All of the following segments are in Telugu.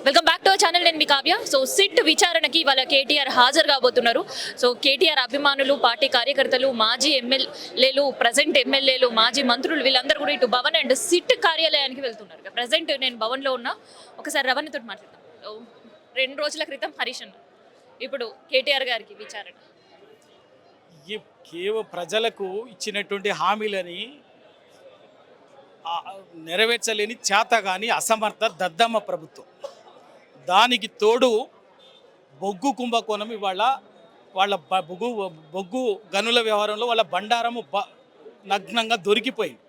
Welcome back to our channel. నేను మీ కావ్య. సో సిట్ విచారణకి వాళ్ళ కేటీఆర్ హాజరు కాబోతున్నారు. సో కేటీఆర్ అభిమానులు, పార్టీ కార్యకర్తలు, మాజీ ఎమ్మెల్యేలు, ప్రజెంట్ ఎమ్మెల్యేలు, మాజీ మంత్రులు వీళ్ళందరూ కూడా ఇటు భవన్ అండ్ సిట్ కార్యాలయానికి వెళ్తున్నారు. ప్రజెంట్ నేను భవన్లో ఉన్నా. ఒకసారి రవణితో మాట్లాడతాను. 2 రోజుల క్రితం హరీష్ అన్న, ఇప్పుడు కేటీఆర్ గారికి విచారణ. కేవలం ప్రజలకు ఇచ్చినటువంటి హామీలని నెరవేర్చలేని చేతగాని అసమర్థ దద్దమ్మ ప్రభుత్వం. దానికి తోడు బొగ్గు కుంభకోణం ఇవాళ వాళ్ళ బొగ్గు గనుల వ్యవహారంలో వాళ్ళ బండారము నగ్నంగా దొరికిపోయింది.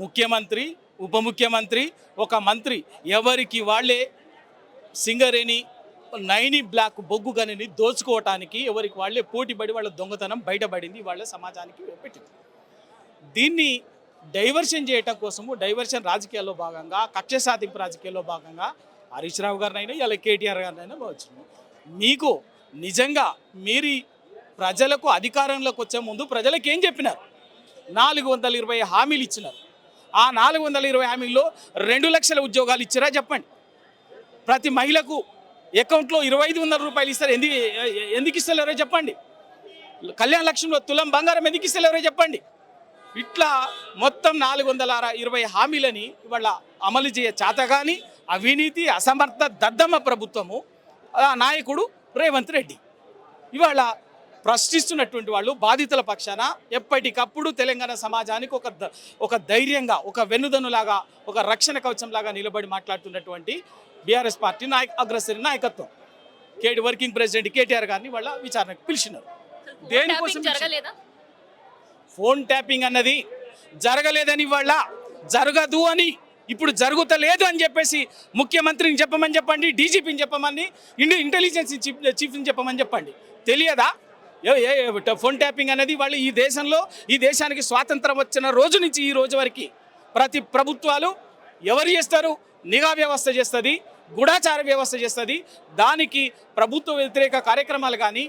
ముఖ్యమంత్రి, ఉప ముఖ్యమంత్రి, ఒక మంత్రి ఎవరికి వాళ్ళే సింగరేణి నైని బ్లాక్ బొగ్గు గనిని దోచుకోవటానికి ఎవరికి వాళ్ళే పోటీపడి వాళ్ళ దొంగతనం బయటపడింది, వాళ్ళ సమాజానికి పెట్టింది. దీన్ని డైవర్షన్ చేయటం కోసము, డైవర్షన్ రాజకీయాల్లో భాగంగా, కక్ష సాధింపు రాజకీయాల్లో భాగంగా హరీష్ రావు గారినైనా ఇలా కేటీఆర్ గారినైనా వచ్చు. మీకు నిజంగా మీరు ప్రజలకు అధికారంలోకి వచ్చే ముందు ప్రజలకు ఏం చెప్పినారు? 420 హామీలు ఇచ్చినారు. ఆ 420 హామీల్లో 2 లక్షల ఉద్యోగాలు ఇచ్చారా చెప్పండి. ప్రతి మహిళకు అకౌంట్లో 2500 రూపాయలు ఇస్తారు. ఎందుకు ఇస్తలేరో చెప్పండి. కళ్యాణ లక్ష్యంలో తులం బంగారం ఎందుకు ఇస్తలేరో చెప్పండి. ఇట్లా మొత్తం 420 హామీలని ఇవాళ అమలు చేయ చేతగాని అవినీతి అసమర్థ దద్దమ్మ ప్రభుత్వము, నాయకుడు రేవంత్ రెడ్డి ఇవాళ ప్రశ్నిస్తున్నటువంటి వాళ్ళు బాధితుల పక్షాన ఎప్పటికప్పుడు తెలంగాణ సమాజానికి ఒక ధైర్యంగా, ఒక వెన్నుదన్నులాగా, ఒక రక్షణ కవచంలాగా నిలబడి మాట్లాడుతున్నటువంటి బీఆర్ఎస్ పార్టీ అగ్రశ్రీ నాయకత్వం వర్కింగ్ ప్రెసిడెంట్ కేటీఆర్ గారిని వాళ్ళ విచారణకు పిలిచినారు. దేనికోసం? ఫోన్ ట్యాపింగ్ అన్నది జరగలేదని, వాళ్ళ జరగదు అని, ఇప్పుడు జరుగుతలేదు అని చెప్పేసి ముఖ్యమంత్రిని చెప్పమని చెప్పండి, డీజీపీని చెప్పమని, ఇంటెలిజెన్స్ చీఫ్ని చెప్పమని చెప్పండి. తెలియదా ఫోన్ ట్యాపింగ్ అనేది? వాళ్ళు ఈ దేశానికి స్వాతంత్రం వచ్చిన రోజు నుంచి ఈ రోజు వరకు ప్రతి ప్రభుత్వాలు ఎవరు చేస్తారు? నిఘా వ్యవస్థ చేస్తుంది, గూఢాచార వ్యవస్థ చేస్తుంది. దానికి ప్రభుత్వ వ్యతిరేక కార్యక్రమాలు కానీ,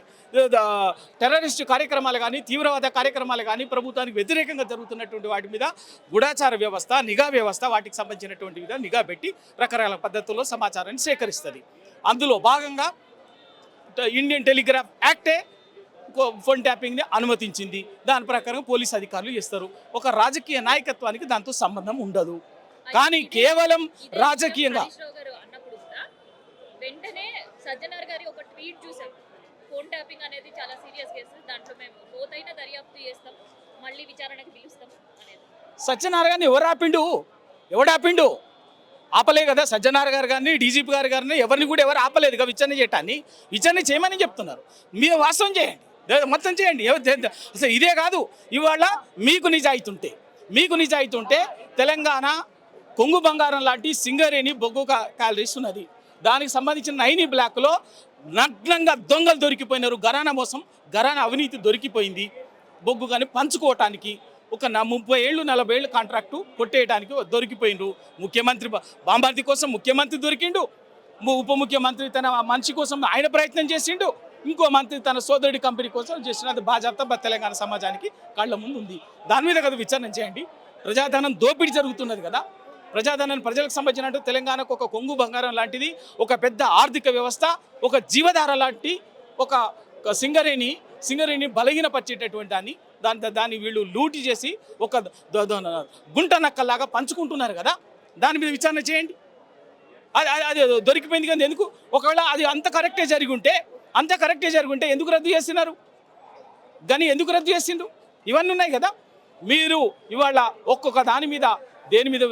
టెర్రరిస్టు కార్యక్రమాలు కానీ, తీవ్రవాద కార్యక్రమాలు కానీ, ప్రభుత్వానికి వ్యతిరేకంగా జరుగుతున్నటువంటి వాటి మీద గూఢాచార వ్యవస్థ, నిఘా వ్యవస్థ, వాటికి సంబంధించినటువంటి మీద నిఘా పెట్టి రకరకాల పద్ధతుల్లో సమాచారాన్ని సేకరిస్తుంది. అందులో భాగంగా ఇండియన్ టెలిగ్రాఫ్ యాక్టే ఫోన్ ట్యాపింగ్ని అనుమతించింది. దాని ప్రకారం పోలీస్ అధికారులు చేస్తారు. ఒక రాజకీయ నాయకత్వానికి దాంతో సంబంధం ఉండదు. కానీ కేవలం రాజకీయంగా వెంటనే సజ్జనార్ గారి ఒక ట్వీట్ చూసాం. ఫోన్ ట్యాపింగ్ అనేది చాలా సీరియస్ కేసు, దాంట్లో మేము లోతైన దర్యాప్తు చేస్తాం, మళ్ళీ విచారణకు పిలుస్తాం అనేది. సజ్జనార్ ఎవడు ఆపిండు? ఆపలే కదా సజ్జనార్ గారు కానీ, డీజీపీ గారిని ఎవరిని కూడా ఎవరు ఆపలేదు కదా విచారణ చేయటాన్ని. విచారణ చేయమని చెప్తున్నారు. మీరు వాస్తవం చేయండి, మొత్తం చేయండి. అసలు ఇదే కాదు, ఇవాళ మీకు నిజాయితీ ఉంటే తెలంగాణ కొంగు బంగారం లాంటి సింగరేణి బొగ్గు క్యాలరీస్ ఉన్నది. దానికి సంబంధించిన నైని బ్లాక్లో నగ్నంగా దొంగలు దొరికిపోయినారు. ఘరానా మోసం, ఘరానా అవినీతి దొరికిపోయింది. బొగ్గు కానీ పంచుకోవటానికి ఒక 30 ఏళ్ళు 40 ఏళ్ళు కాంట్రాక్టు కొట్టేయడానికి దొరికిపోయినరు. ముఖ్యమంత్రి బాంబార్ది కోసం ముఖ్యమంత్రి దొరికిండు. ఉప ముఖ్యమంత్రి తన మనిషి కోసం ఆయన ప్రయత్నం చేసిండు. ఇంకో మంత్రి తన సోదరుడి కంపెనీ కోసం చేసినది. బాజాప్తా తెలంగాణ సమాజానికి కళ్ళ ముందు ఉంది. దాని మీద కదా విచారణ చేయండి. ప్రజాధనం దోపిడీ జరుగుతున్నది కదా. ప్రజాధనాన్ని ప్రజలకు సంబంధించినట్టు తెలంగాణకు ఒక కొంగు బంగారం లాంటిది, ఒక పెద్ద ఆర్థిక వ్యవస్థ, ఒక జీవధార లాంటి ఒక సింగరేణి బలహీనపరిచేటటువంటి దాన్ని వీళ్ళు లూటి చేసి ఒక గుంట నక్కల్లాగా పంచుకుంటున్నారు కదా. దాని మీద విచారణ చేయండి. అది దొరికిపోయింది కదా. ఎందుకు? ఒకవేళ అది అంత కరెక్టే జరిగి ఉంటే ఎందుకు రద్దు చేస్తున్నారు? గని ఎందుకు రద్దు చేసిండ్రు? ఇవన్నీ ఉన్నాయి కదా. మీరు ఇవాళ ఒక్కొక్క దాని మీద దేని మీద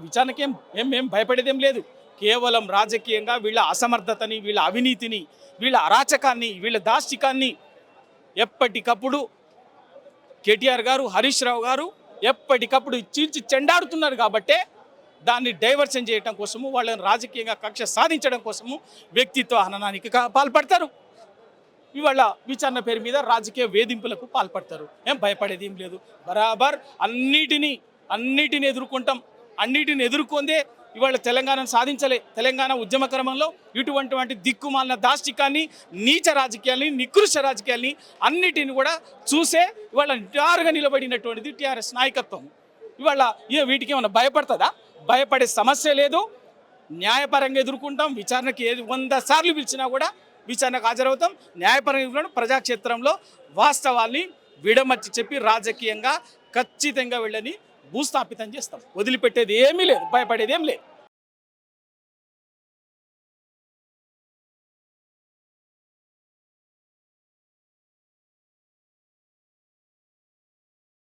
విచారణకి ఏం భయపడేదేం లేదు. కేవలం రాజకీయంగా వీళ్ళ అసమర్థతని, వీళ్ళ అవినీతిని, వీళ్ళ అరాచకాన్ని, వీళ్ళ దాష్టికాన్ని ఎప్పటికప్పుడు కేటీఆర్ గారు, హరీష్ రావు గారు ఎప్పటికప్పుడు చీల్చి చెండాడుతున్నారు. కాబట్టే దాన్ని డైవర్షన్ చేయడం కోసము, వాళ్ళని రాజకీయంగా కక్ష సాధించడం కోసము వ్యక్తిత్వ హననానికి పాల్పడతారు. ఇవాళ విచారణ పేరు మీద రాజకీయ వేధింపులకు పాల్పడతారు. ఏం భయపడేది ఏం లేదు. బరాబర్ అన్నిటిని ఎదుర్కొంటాం. అన్నిటిని ఎదుర్కొందే ఇవాళ తెలంగాణను సాధించలే. తెలంగాణ ఉద్యమ క్రమంలో ఇటువంటి దిక్కుమాలిన దాష్టికాన్ని, నీచ రాజకీయాల్ని, నికృష్ట రాజకీయాల్ని అన్నిటిని కూడా చూసే ఇవాళ నిటారుగా నిలబడినటువంటిది టీఆర్ఎస్ నాయకత్వం. ఇవాళ వీటికి ఏమన్నా భయపడుతుందా? భయపడే సమస్య లేదు. న్యాయపరంగా ఎదుర్కొంటాం. విచారణకి 100 సార్లు పిలిచినా కూడా విచారణకు హాజరవుతాం. న్యాయపరంగా ఎదుర్కొంటాం. ప్రజాక్షేత్రంలో వాస్తవాల్ని విడమర్చి చెప్పి రాజకీయంగా ఖచ్చితంగా వెళ్ళని భూస్థాపితం చేస్తాం. వదిలిపెట్టేది ఏమీ లేదు, భయపడేది ఏం లేదు.